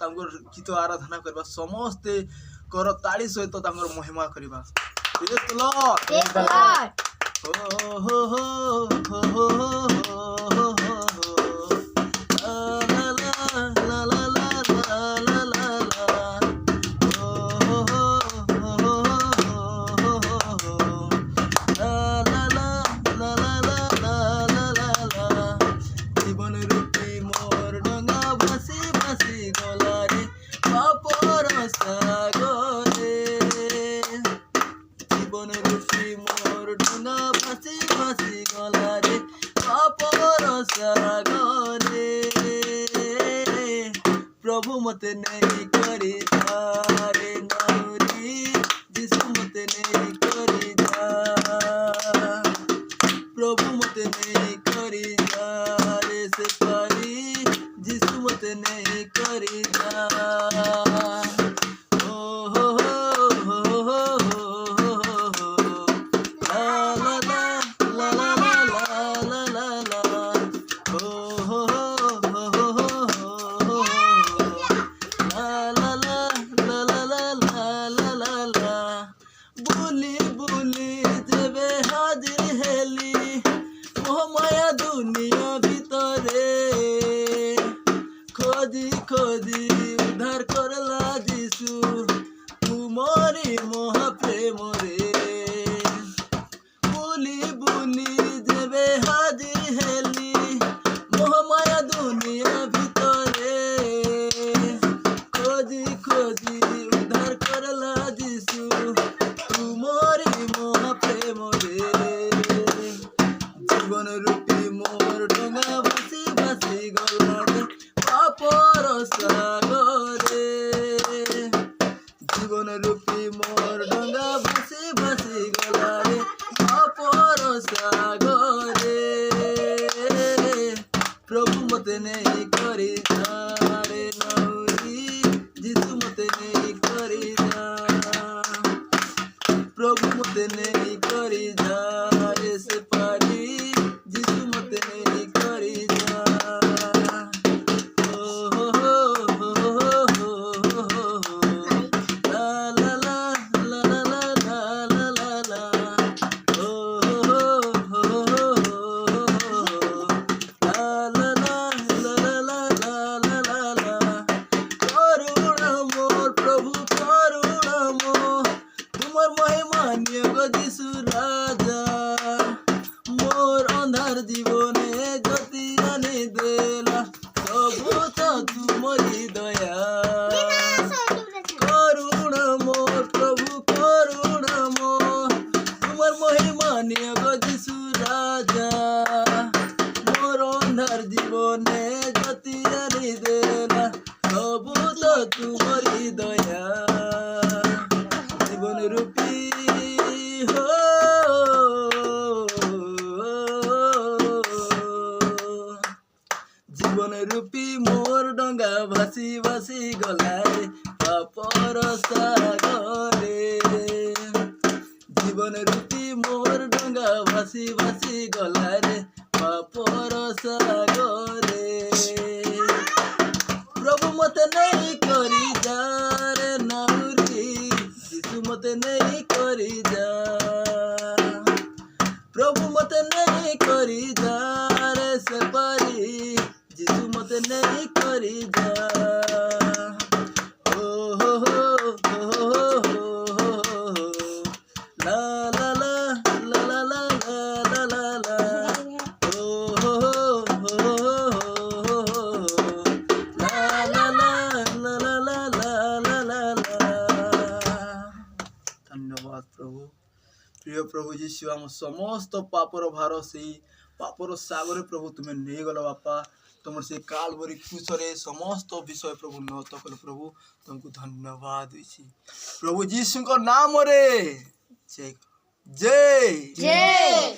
गीत आराधना करवा समस्ते कर ताड़ी सहित महिमा करवा। Praise the Lord. हो हो हो हो हो हो ला ला ला ला ला ला ला ला हो हो हो हो ला ला ला ला ला ला ला जीवन रूपी मोर डंगा भासी भासी गलारे पापर सागरे जीवन रूपी मोर डंगा भासी भासी गलारे पापर सागरे प्रभु मते नहीं करी धारे नाउरी जिसु मते नहीं करी धा प्रभु मते नहीं करी धारे से पारी जिसु मते नहीं करी धा ओ हो हो हो हो हो ला ला ला ला ला ला ला ला हो हो हो हो हो ला ला ला ला ला ला ला ला বুলি বুলি যেবে হাজির হেলি মোহমায়া দুনিয়া ভিতরে খোঁজি খোঁজি উদ্ধার করলা যিশু তুমরি মহাপ্রেমরে বুলি বুলি যেবে হাজির হেলি মোহমায়া দুনিয়া ভিতরে খোঁজি খোঁজি উদ্ধার করলা যিশু তুমরি মহাপ্রেমরে জীবন রূপী মোর ডঙ্গা ভাসি ভাসি গলারে পাপর সাগরে জীবন রূপী মোর ডঙ্গা ভাসি ভাসি গলারে পাপর সাগরে প্রভু মতে নেই করি ধারে নাউরি যিশু মতে নেই করি ধা प्रभु मते नहीं करी जाए से पारी जिसु मते नहीं करी जा ओ हो हो हो हो हो ला ला ला ला ला ला ला ला ला ओ हो हो हो हो ला ला ला ला ला ला ला ला करुणा मोर प्रभु करुणा मोर तुमर महिमान्य गो যিশু রাজা মোর অন্ধার জীবনে জ্যোতি আনি দেলা প্রভু তো তুমরি দয়া করুণা মোর প্রভু করুণা মোর তুমর महिमान्य गो যিশু রাজা মোর অন্ধার জীবনে জ্যোতি আনি দেলা প্রভু তো তুমরি দয়া জীবন রূপী हो জীবন রূপী মোর ডঙ্গা ভাসি ভাসি গলারে পাপর সাগরে জীবন রূপী মোর ডঙ্গা ভাসি ভাসি গলারে পাপর সাগরে प्रभु मते नहीं करी जा रे नाउरी जिसु मते नहीं करी जा प्रभु मते नहीं करी जा रे से पारी जिसु मते नहीं करी जा ओ हो हो हो हो ला ला ला ला ला ला ला ला ला ओ हो हो हो धन्यवाद प्रभु। प्रिय प्रभु जीशु आम समस्त पापर भार से पापर सागर प्रभु तुम्हें नहीं गल बापा तुम से कालवरी क्रूसरे समस्त विषय प्रभु नत कल प्रभु तुमको धन्यवाद देछि प्रभु जीशु को नाम रे जय जय जय।